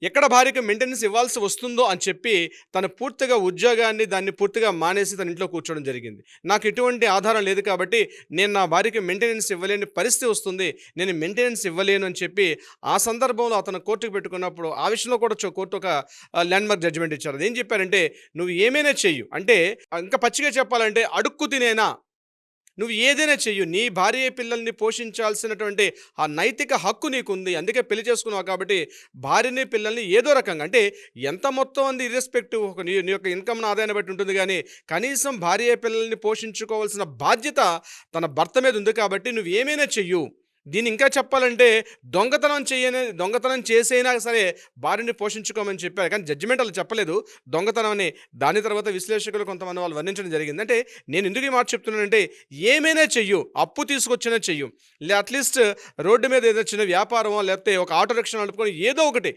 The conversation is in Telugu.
ఎక్కడ భార్యకి మెయింటెనెన్స్ ఇవ్వాల్సి వస్తుందో అని చెప్పి తను పూర్తిగా ఉద్యోగాన్ని దాన్ని పూర్తిగా మానేసి తన ఇంట్లో కూర్చోవడం జరిగింది. నాకు ఎటువంటి ఆధారం లేదు కాబట్టి నేను నా భార్యకి మెయింటెనెన్స్ ఇవ్వలేని పరిస్థితి వస్తుంది. నేను మెయింటెనెన్స్ ఇవ్వలేను అని చెప్పి ఆ సందర్భంలో అతను కోర్టుకు పెట్టుకున్నప్పుడు ఆ విషయంలో కూడా కోర్టు ఒక ల్యాండ్‌మార్క్ జడ్జిమెంట్ ఇచ్చారు. అదేం చెప్పారంటే, "నువ్వు ఏమైనా చెయ్యు." అంటే ఇంకా పచ్చిగా చెప్పాలంటే అడుక్కు తినేనా నువ్వు ఏదైనా చెయ్యు. నీ భార్య పిల్లల్ని పోషించాల్సినటువంటి ఆ నైతిక హక్కు నీకుంది. అందుకే పెళ్లి చేసుకున్నావు కాబట్టి భార్యని, పిల్లల్ని ఏదో రకంగా అంటే ఎంత మొత్తం అంది ఇర్రెస్పెక్టివ్ ఒక నీ యొక్క ఇన్‌కమ్‌ని ఆదాయాన్ని బట్టి ఉంటుంది గానీ, కనీసం భార్య పిల్లల్ని పోషించుకోవాల్సిన బాధ్యత తన భర్త మీద ఉంది కాబట్టి నువ్వు ఏమైనా చెయ్యు. దీన్ని ఇంకా చెప్పాలంటే దొంగతనం చేసైనా సరే భార్యని పోషించుకోమని చెప్పారు. కానీ జడ్జిమెంట్ అలా చెప్పలేదు. దొంగతనం అని. దాని తర్వాత విశ్లేషకులు కొంతమంది వాళ్ళు వర్ణించడం జరిగింది. అంటే నేను ఎందుకు ఈ మాట చెప్తున్నానంటే ఏమైనా చెయ్యు. అప్పు తీసుకొచ్చినా చెయ్యు. అట్‌లీస్ట్ రోడ్డు మీద ఏదో చిన్న వ్యాపారమో లేకపోతే ఒక ఆటో రిక్షా నడుపుకొని ఏదో ఒకటి